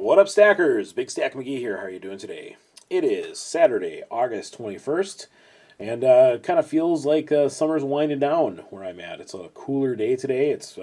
What up, stackers? Big Stack McGee here. How are you doing today? It is Saturday, August 21st, and kind of feels like summer's winding down where I'm at. It's a cooler day today. It's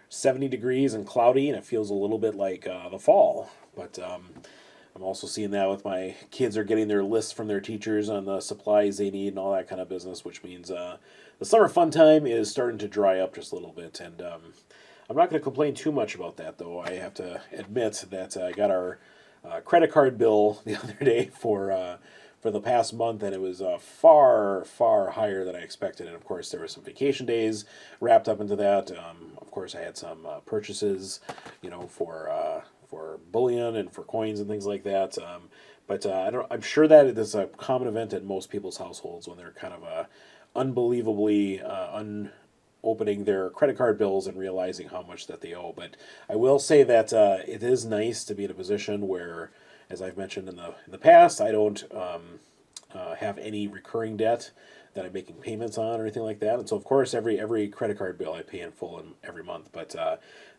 70 degrees and cloudy, and it feels a little bit like the fall. But I'm also seeing that with my kids are getting their lists from their teachers on the supplies they need and all that kind of business, which means the summer fun time is starting to dry up just a little bit. And I'm not going to complain too much about that, though. I have to admit that I got our credit card bill the other day for the past month, and it was far, far higher than I expected. And of course, there were some vacation days wrapped up into that. Of course, I had some purchases, for bullion and for coins and things like that. But I'm sure that it is a common event in most people's households when they're kind of unbelievably opening their credit card bills and realizing how much that they owe. But I will say that it is nice to be in a position where, as I've mentioned in the past, I don't have any recurring debt that I'm making payments on or anything like that. And so, of course, every credit card bill I pay in full every month. But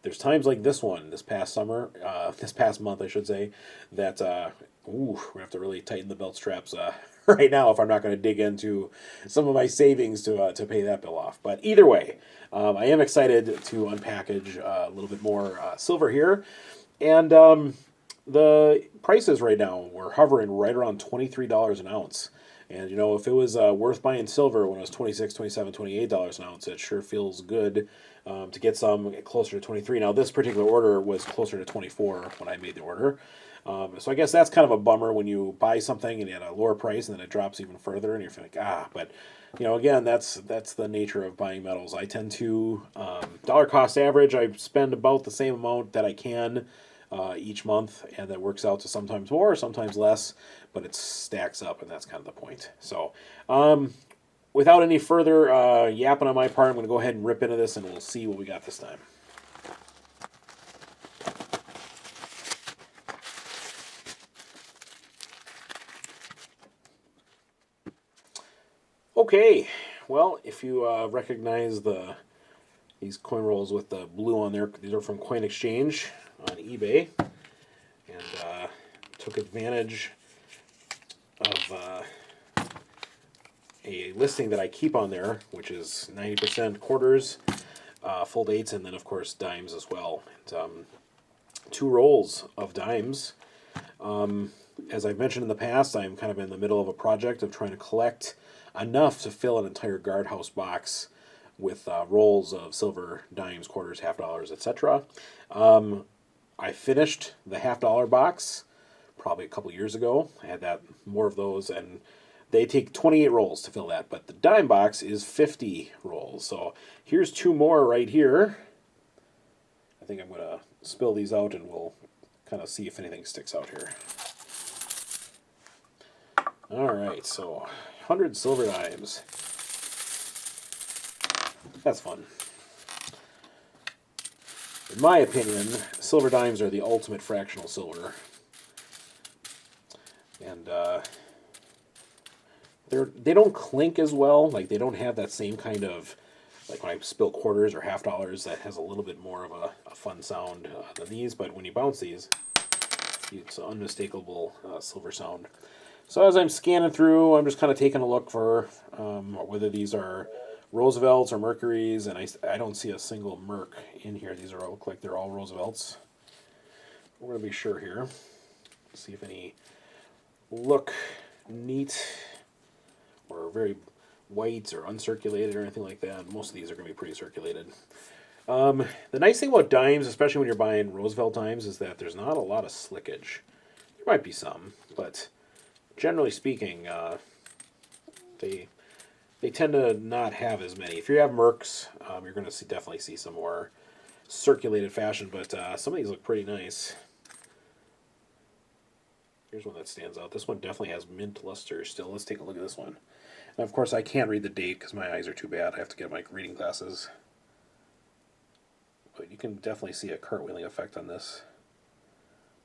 there's times like this past month, I should say, that we're gonna have to really tighten the belt straps right now if I'm not going to dig into some of my savings to pay that bill off. But either way, I am excited to unpackage a little bit more silver here, and the prices right now we're hovering right around $23 an ounce. And if it was worth buying silver when it was 26, 27, $28 an ounce, it sure feels good to get some closer to 23. Now, this particular order was closer to 24 when I made the order. So I guess that's kind of a bummer when you buy something and at a lower price and then it drops even further and you're like, but again, that's the nature of buying metals. I tend to dollar cost average. I spend about the same amount that I can each month, and that works out to sometimes more, sometimes less, but it stacks up, and that's kind of the point. So, without any further yapping on my part, I'm going to go ahead and rip into this, and we'll see what we got this time. Okay, well, if you recognize these coin rolls with the blue on there, these are from Coin Exchange on eBay, and took advantage of a listing that I keep on there, which is 90% quarters, full dates, and then of course dimes as well. And, 2 rolls of dimes. As I've mentioned in the past, I'm kind of in the middle of a project of trying to collect enough to fill an entire guardhouse box with rolls of silver, dimes, quarters, half dollars, etc. I finished the half-dollar box probably a couple years ago. I had more of those, and they take 28 rolls to fill that, but the dime box is 50 rolls. So here's 2 more right here. I think I'm going to spill these out, and we'll kind of see if anything sticks out here. All right, so 100 silver dimes. That's fun. In my opinion, silver dimes are the ultimate fractional silver. And they don't clink as well. Like, they don't have that same kind of, like when I spill quarters or half dollars, that has a little bit more of a fun sound than these. But when you bounce these, it's an unmistakable silver sound. So as I'm scanning through, I'm just kind of taking a look for whether these are Roosevelts or Mercuries, and I don't see a single Merc in here. These look like they're all Roosevelts. We're going to be sure here. See if any look neat or very white or uncirculated or anything like that. Most of these are going to be pretty circulated. The nice thing about dimes, especially when you're buying Roosevelt dimes, is that there's not a lot of slickage. There might be some, but generally speaking, they tend to not have as many. If you have Mercs, you're going to definitely see some more circulated fashion, but some of these look pretty nice. Here's one that stands out. This one definitely has mint luster still. Let's take a look at this one. And of course, I can't read the date because my eyes are too bad. I have to get my reading glasses. But you can definitely see a cartwheeling effect on this.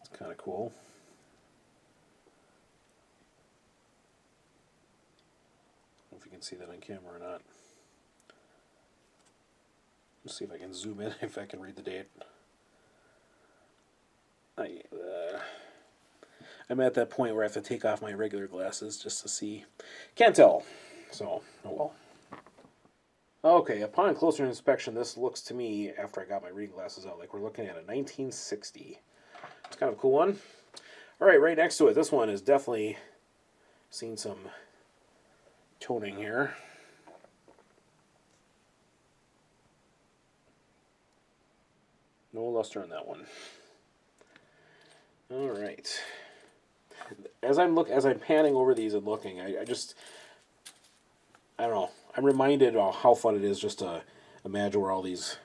It's kind of cool. I don't know if you can see that on camera or not. Let's see if I can zoom in, if I can read the date. I'm at that point where I have to take off my regular glasses just to see. Can't tell. So, oh well. Okay, upon closer inspection, this looks to me, after I got my reading glasses out, like we're looking at a 1960. It's kind of a cool one. All right, right next to it, this one is definitely seen some toning here. No luster on that one. All right. As I'm panning over these and looking, I don't know. I'm reminded of how fun it is just to imagine where all these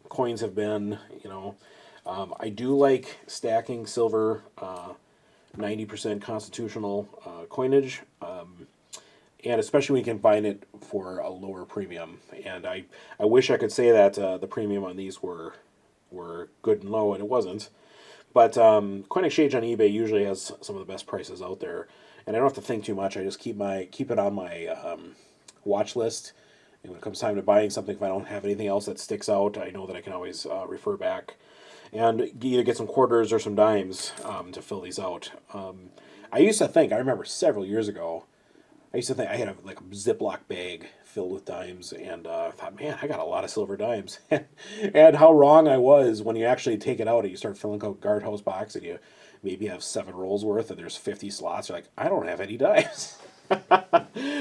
coins have been. You know, I do like stacking silver, 90% constitutional coinage, and especially when you can find it for a lower premium. And I wish I could say that the premium on these were good and low, and it wasn't. But Coin Exchange on eBay usually has some of the best prices out there, and I don't have to think too much. I just keep it on my watch list, and when it comes time to buying something, if I don't have anything else that sticks out, I know that I can always refer back and either get some quarters or some dimes to fill these out. I remember several years ago, I had a Ziploc bag filled with dimes, and I thought, man, I got a lot of silver dimes. And how wrong I was when you actually take it out and you start filling out guardhouse box, and you maybe have 7 rolls worth, and there's 50 slots. You're like, I don't have any dimes.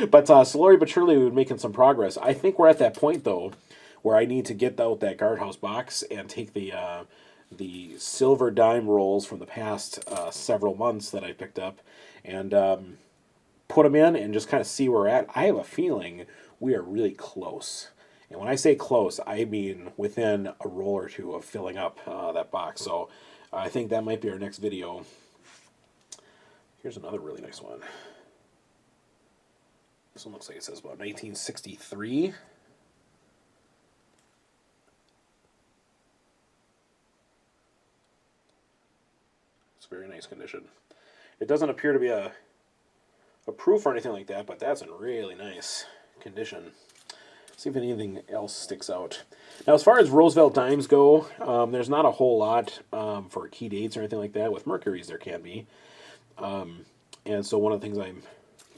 But slowly but surely, we're making some progress. I think we're at that point, though, where I need to get out that guardhouse box and take the silver dime rolls from the past several months that I picked up, and put them in and just kind of see where we're at. I have a feeling we are really close. And when I say close, I mean within a roll or two of filling up that box. So I think that might be our next video. Here's another really nice one. This one looks like it says about 1963. It's very nice condition. It doesn't appear to be a proof or anything like that, but that's in really nice condition. See if anything else sticks out. Now, as far as Roosevelt dimes go, there's not a whole lot for key dates or anything like that. With Mercury's, there can be. And so one of the things I'm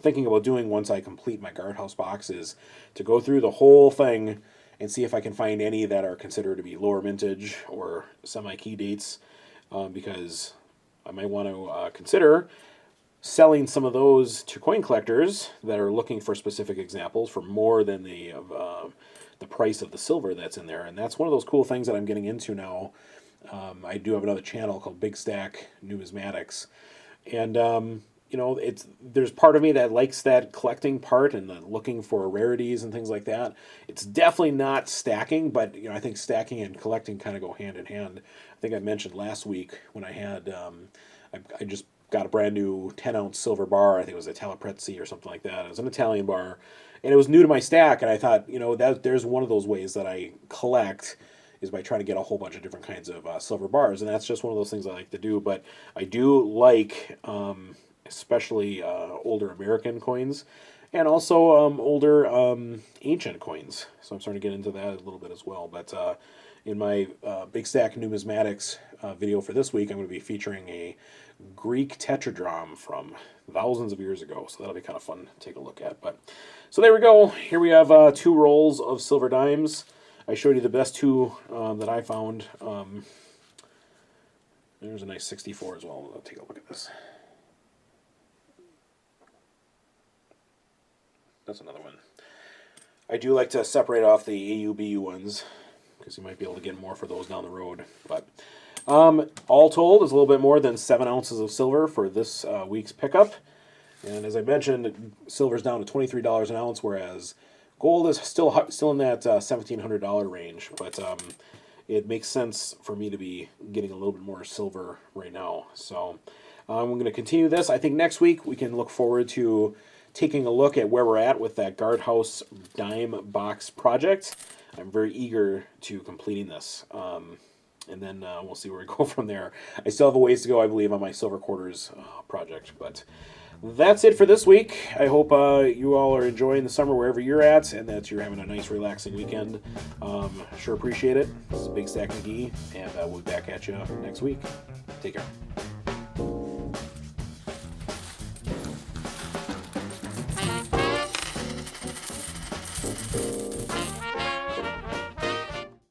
thinking about doing once I complete my guardhouse box is to go through the whole thing and see if I can find any that are considered to be lower mintage or semi-key dates, because I might want to consider selling some of those to coin collectors that are looking for specific examples for more than the price of the silver that's in there. And that's one of those cool things that I'm getting into now. I do have another channel called Big Stack Numismatics, and there's part of me that likes that collecting part and the looking for rarities and things like that. It's definitely not stacking, but I think stacking and collecting kind of go hand in hand. I think I mentioned last week when I had I just got a brand new 10-ounce silver bar. I think it was a Talaprezzi or something like that. It was an Italian bar, and it was new to my stack. And I thought, that there's one of those ways that I collect is by trying to get a whole bunch of different kinds of silver bars, and that's just one of those things I like to do. But I do like, especially older American coins, and also older ancient coins. So I'm starting to get into that a little bit as well. But in my Big Stack Numismatics video for this week, I'm going to be featuring a Greek tetradrachm from thousands of years ago, so that'll be kind of fun to take a look at. But so there we go. Here we have 2 rolls of silver dimes. I showed you the best 2 that I found. There's a nice 64 as well. Let's take a look at this. That's another one. I do like to separate off the AUBU ones, because you might be able to get more for those down the road. But all told, is a little bit more than 7 ounces of silver for this week's pickup. And as I mentioned, silver's down to $23 an ounce, whereas gold is still in that $1,700 range. But it makes sense for me to be getting a little bit more silver right now. So I'm going to continue this. I think next week we can look forward to taking a look at where we're at with that guardhouse dime box project. I'm very eager to completing this. And then we'll see where we go from there. I still have a ways to go, I believe, on my silver quarters project. But that's it for this week. I hope you all are enjoying the summer wherever you're at, and that you're having a nice, relaxing weekend. Sure appreciate it. This is Big Stack McGee, and we'll be back at you next week. Take care.